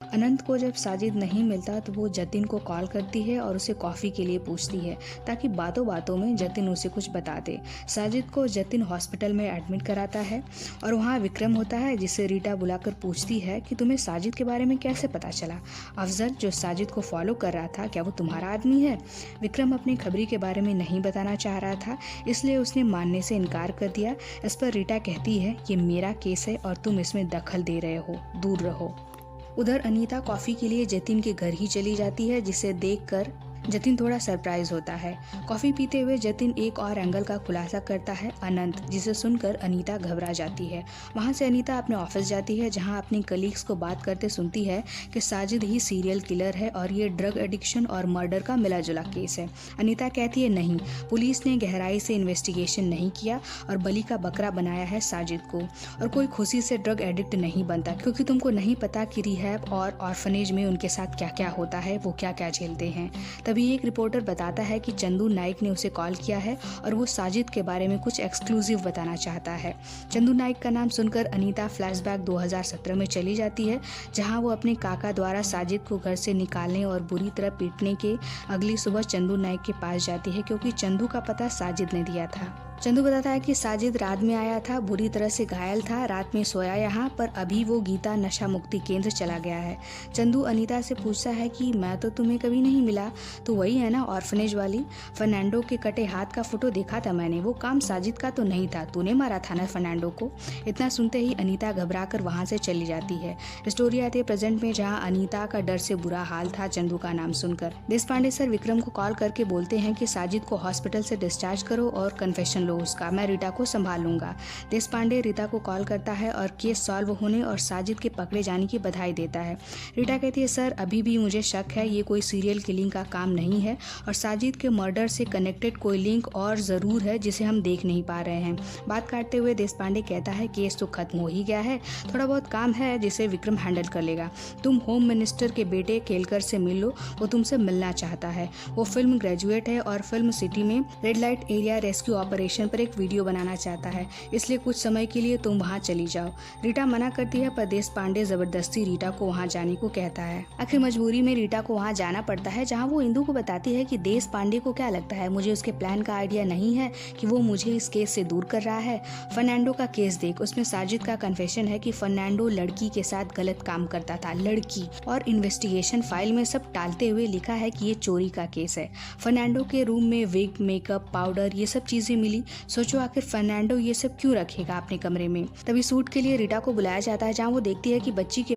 अनंत को जब साजिद नहीं मिलता तो वो जतिन को कॉल करती है और उसे कॉफ़ी के लिए पूछती है ताकि बातों बातों में जतिन उसे कुछ बता दे। साजिद को जतिन हॉस्पिटल में एडमिट कराता है और वहाँ विक्रम होता है जिसे रीटा बुलाकर पूछती है कि तुम्हें साजिद के बारे में कैसे पता चला। अफजल जो साजिद को फॉलो कर रहा था, क्या वो तुम्हारा आदमी है? विक्रम अपनी खबरी के बारे में नहीं बताना चाह रहा था, इसलिए उसने मानने से इनकार कर दिया। इस पर रीटा कहती है ये मेरा केस है और तुम इसमें दखल दे रहे हो, दूर रहो। उधर अनीता कॉफ़ी के लिए जतिन के घर ही चली जाती है, जिसे देखकर जतिन थोड़ा सरप्राइज होता है। कॉफ़ी पीते हुए जतिन एक और एंगल का खुलासा करता है, अनंत, जिसे सुनकर अनीता घबरा जाती है। वहाँ से अनीता अपने ऑफिस जाती है जहाँ अपनी कलीग्स को बात करते सुनती है कि साजिद ही सीरियल किलर है और ये ड्रग एडिक्शन और मर्डर का मिला जुला केस है। अनीता कहती है नहीं, पुलिस ने गहराई से इन्वेस्टिगेशन नहीं किया और बलि का बकरा बनाया है साजिद को, और कोई खुशी से ड्रग एडिक्ट नहीं बनता, क्योंकि तुमको नहीं पता कि रिहैब और ऑर्फनेज में उनके साथ क्या क्या होता है, वो क्या क्या झेलते हैं। तभी एक रिपोर्टर बताता है कि चंदू नाइक ने उसे कॉल किया है और वो साजिद के बारे में कुछ एक्सक्लूसिव बताना चाहता है। चंदू नाइक का नाम सुनकर अनीता फ्लैशबैक 2017 में चली जाती है, जहां वो अपने काका द्वारा साजिद को घर से निकालने और बुरी तरह पीटने के अगली सुबह चंदू नाइक के पास जाती है, क्योंकि चंदू का पता साजिद ने दिया था। चंदू बताता है कि साजिद रात में आया था, बुरी तरह से घायल था, रात में सोया यहाँ पर, अभी वो गीता नशा मुक्ति केंद्र चला गया है। चंदू अनीता से पूछता है कि मैं तो तुम्हें कभी नहीं मिला, तो वही है ना ऑर्फनेज वाली? फर्नांडो के कटे हाथ का फोटो देखा था मैंने, वो काम साजिद का तो नहीं था, तूने मारा था ना फर्नांडो को? इतना सुनते ही अनीता घबरा कर वहाँ से चली जाती है। स्टोरी आती है प्रेजेंट में, जहाँ अनीता का डर से बुरा हाल था चंदू का नाम सुनकर। देशपांडे सर विक्रम को कॉल करके बोलते हैं कि साजिद को हॉस्पिटल से डिस्चार्ज करो और कन्फेशन लो उसका, मैं रीटा को संभाल लूंगा। देशपांडे रीटा को कॉल करता है और केस सॉल्व होने और साजिद के पकड़े जाने की बधाई देता है। रीटा कहती है सर अभी भी मुझे शक है, ये कोई सीरियल किलिंग का काम नहीं है और साजिद के मर्डर से कनेक्टेड कोई लिंक और ज़रूर है जिसे हम देख नहीं पा रहे हैं। बात काटते हुए देशपांडे कहता है केस तो खत्म हो ही गया है, थोड़ा बहुत काम है जिसे विक्रम हैंडल कर लेगा। तुम होम मिनिस्टर के बेटे केलकर से मिल लो, वो तुमसे मिलना चाहता है। वो फिल्म ग्रेजुएट है और फिल्म सिटी में red light area rescue operation पर एक वीडियो बनाना चाहता है, इसलिए कुछ समय के लिए तुम वहाँ चली जाओ। रीटा मना करती है पर देशपांडे जबरदस्ती रीटा को वहाँ जाने को कहता है। आखिर मजबूरी में रीटा को वहाँ जाना पड़ता है, जहाँ वो इंदु को बताती है कि देशपांडे को क्या लगता है, मुझे उसके प्लान का आइडिया नहीं है कि वो मुझे इस केस से दूर कर रहा है। फर्नांडो का केस देख, उसमें साजिद का कन्फेशन है कि फर्नांडो लड़की के साथ गलत काम करता था, लड़की, और इन्वेस्टिगेशन फाइल में सब टालते हुए लिखा है कि ये चोरी का केस है। फर्नांडो के रूम में विग, मेकअप, पाउडर, ये सब चीजें मिली। सोचो आखिर फर्नांडो ये सब क्यों रखेगा अपने कमरे में। तभी सूट के लिए रीटा को बुलाया जाता है, जहाँ वो देखती है कि बच्ची के